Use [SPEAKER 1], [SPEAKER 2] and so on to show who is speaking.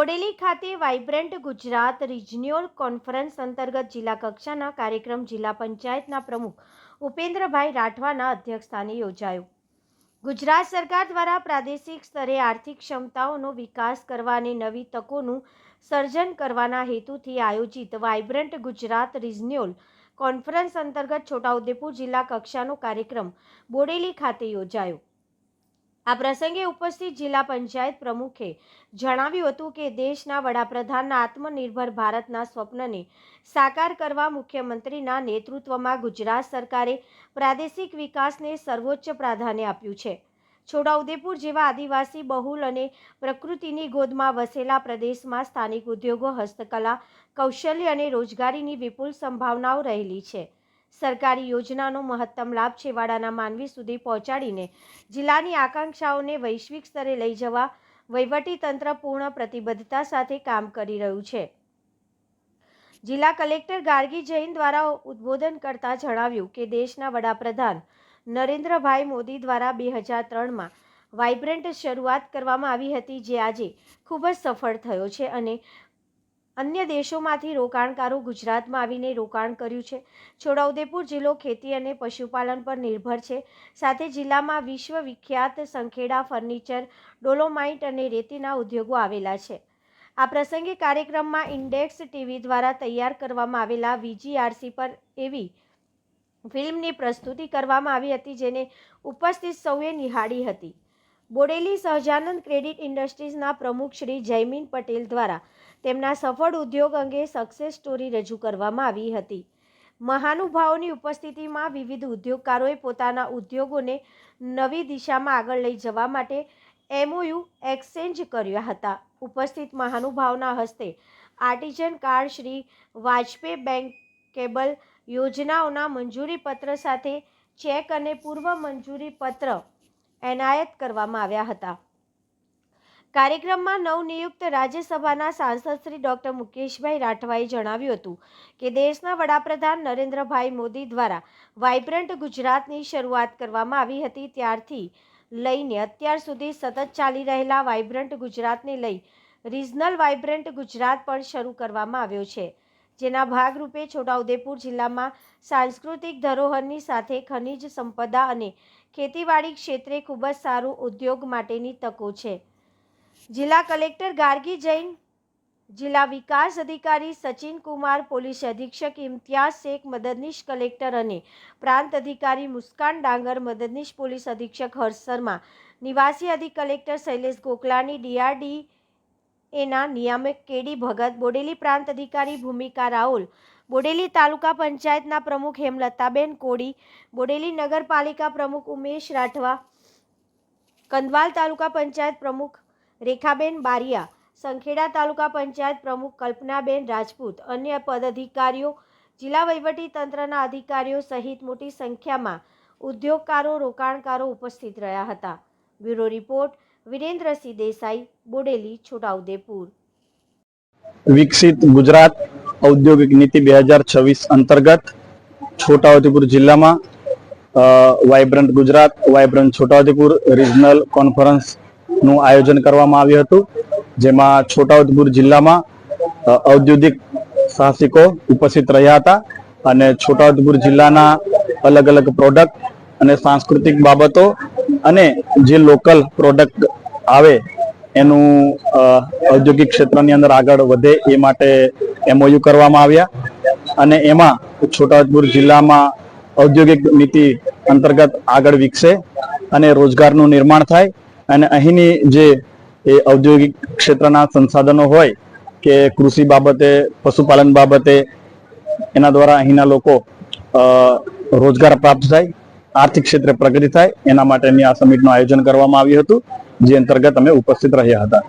[SPEAKER 1] બોડેલી ખાતે vibrant Gujarat regional conference અંતર્ગત જિલ્લા કક્ષાના કાર્યક્રમ જિલ્લા પંચાયતના પ્રમુખ ઉપેન્દ્રભાઈ રાઠવાના અધ્યક્ષસ્થાને યોજાયો। ગુજરાત સરકાર દ્વારા પ્રાદેશિક સ્તરે આર્થિક ક્ષમતાઓનો વિકાસ કરવા અને નવી તકોનું સર્જન કરવાના હેતુથી આયોજિત વાઇબ્રન્ટ ગુજરાત રિજિયોનલ કોન્ફરન્સ અંતર્ગત છોટાઉદેપુર જિલ્લા કક્ષાનો કાર્યક્રમ બોડેલી ખાતે યોજાયો। આ પ્રસંગે ઉપસ્થિત જિલ્લા પંચાયત પ્રમુખે જણાવ્યું હતું કે દેશના વડાપ્રધાનના આત્મનિર્ભર ભારતના સ્વપ્નને સાકાર કરવા મુખ્યમંત્રીના નેતૃત્વમાં ગુજરાત સરકારે પ્રાદેશિક વિકાસને સર્વોચ્ચ પ્રાધાન્ય આપ્યું છે। છોટાઉદેપુર જેવા આદિવાસી બહુલ અને પ્રકૃતિની ગોદમાં વસેલા પ્રદેશમાં સ્થાનિક ઉદ્યોગો, હસ્તકલા, કૌશલ્ય અને રોજગારીની વિપુલ સંભાવનાઓ રહેલી છે। સરકારી યોજનાનો મહત્તમ લાભ છેવાડાના માનવી સુધી પહોંચાડીને જિલ્લાની આકાંક્ષાઓને વૈશ્વિક સ્તરે લઈ જવા વહીવટીતંત્ર પૂર્ણ પ્રતિબદ્ધતા સાથે કામ કરી રહ્યું છે। જિલ્લા કલેક્ટર ગાર્ગી જૈન દ્વારા ઉદ્બોધન કરતા જણાવ્યું કે દેશના વડાપ્રધાન નરેન્દ્રભાઈ મોદી દ્વારા 2003માં વાઇબ્રન્ટ શરૂઆત કરવામાં આવી હતી, જે આજે ખૂબ જ સફળ થયો છે અને અન્ય દેશોમાંથી રોકાણકારો ગુજરાતમાં આવીને રોકાણ કર્યું છે। છોટાઉદેપુર જિલ્લો ખેતી અને પશુપાલન પર નિર્ભર છે। સાથે જિલ્લામાં વિશ્વવિખ્યાત સંખેડા, ફર્નિચર, ડોલોમાઇટ અને રેતીના ઉદ્યોગો આવેલા છે। આ પ્રસંગે કાર્યક્રમમાં ઇન્ડેક્સ ટીવી દ્વારા તૈયાર કરવામાં આવેલા VGRC પર એવી ફિલ્મની પ્રસ્તુતિ કરવામાં આવી હતી, જેને ઉપસ્થિત સૌએ નિહાળી હતી। બોડેલી સહજાનંદ ક્રેડિટ ઇન્ડસ્ટ્રીઝના પ્રમુખ શ્રી જયમીન પટેલ દ્વારા તેમના સફળ ઉદ્યોગ અંગે સક્સેસ સ્ટોરી રજૂ કરવામાં આવી હતી। મહાનુભાવોની ઉપસ્થિતિમાં વિવિધ ઉદ્યોગકારોએ પોતાના ઉદ્યોગોને નવી દિશામાં આગળ લઈ જવા માટે MOU એક્સચેન્જ કર્યા હતા। ઉપસ્થિત મહાનુભાવોના હસ્તે artisan card, Shri Vajpayee bankable યોજનાઓના મંજૂરી પત્ર સાથે ચેક અને પૂર્વ મંજૂરી પત્ર એનાયત કરવામાં આવ્યા હતા। કાર્યક્રમમાં નવનિયુક્ત રાજ્યસભાના સાંસદ શ્રી ડૉક્ટર મુકેશભાઈ રાઠવાએ જણાવ્યું હતું કે દેશના વડાપ્રધાન નરેન્દ્રભાઈ મોદી દ્વારા વાઇબ્રન્ટ ગુજરાતની શરૂઆત કરવામાં આવી હતી, ત્યારથી લઈને અત્યાર સુધી સતત ચાલી રહેલા વાઇબ્રન્ટ ગુજરાતને લઈ રિજનલ વાઇબ્રન્ટ ગુજરાત પણ શરૂ કરવામાં આવ્યો છે, જેના ભાગરૂપે છોટાઉદેપુર જિલ્લામાં સાંસ્કૃતિક ધરોહરની સાથે ખનિજ સંપદા અને ખેતીવાડી ક્ષેત્રે ખૂબ જ સારું ઉદ્યોગ માટેની તકો છે। જિલ્લા કલેક્ટર ગાર્ગી જૈન, જિલ્લા વિકાસ અધિકારી સચિન કુમાર, પોલીસ અધિક્ષક ઇમ્તિયાઝ શેખ, મદદનીશ કલેક્ટર અને પ્રાંત અધિકારી મુસ્કાન ડાંગર, મદદનીશ પોલીસ અધિક્ષક હર્ષ શર્મા, નિવાસી અધિક કલેક્ટર શૈલેષ ગોકલાણી, DRDAના નિયામક KD ભગત, બોડેલી પ્રાંત અધિકારી ભૂમિકા રાઓલ, બોડેલી તાલુકા પંચાયતના પ્રમુખ હેમલતાબેન કોડી, બોડેલી નગરપાલિકા પ્રમુખ ઉમેશ રાઠવા, કંદવાલ તાલુકા પંચાયત પ્રમુખ રેખાબેન બારિયા, સંખેડા તાલુકા પંચાયત પ્રમુખ કલ્પનાબેન રાજપૂત, અન્ય પદાધિકારીઓ, જિલ્લા વહીવટી તંત્રના અધિકારીઓ સહિત મોટી સંખ્યામાં ઉદ્યોગકારો, રોકાણકારો ઉપસ્થિત રહ્યા હતા। Bureau report Virendrasinh Desai, Bodeli, Chhota Udepur.
[SPEAKER 2] વિકસિત ગુજરાત ઔદ્યોગિક નીતિ 2026 અંતર્ગત છોટાઉદેપુર જિલ્લામાં vibrant Gujarat, vibrant Chhota Udepur regional કોન્ફરન્સનું આયોજન કરવામાં આવ્યું હતું, જેમાં છોટાઉદેપુર જિલ્લામાં ઔદ્યોગિક સાહસિકો ઉપસ્થિત રહ્યા હતા અને છોટાઉદેપુર જિલ્લાના અલગ અલગ પ્રોડક્ટ અને સાંસ્કૃતિક બાબતો અને જે લોકલ પ્રોડક્ટ આવે એનું ઔદ્યોગિક ક્ષેત્રની અંદર આગળ વધે એ માટે MOU કરવામાં આવ્યા અને એમાં છોટાઉદેપુર જિલ્લામાં ઔદ્યોગિક નીતિ અંતર્ગત આગળ વિકસે અને રોજગારનું નિર્માણ થાય અને અહીંની જે એ ઔદ્યોગિક ક્ષેત્રના સંસાધનો હોય કે કૃષિ બાબતે, પશુપાલન બાબતે, એના દ્વારા અહીંના લોકો રોજગાર પ્રાપ્ત થાય, આર્થિક ક્ષેત્રે પ્રગતિ થાય, એના માટેની આ સમિટનું આયોજન કરવામાં આવ્યું હતું, જે અંતર્ગત અમે ઉપસ્થિત રહ્યા હતા।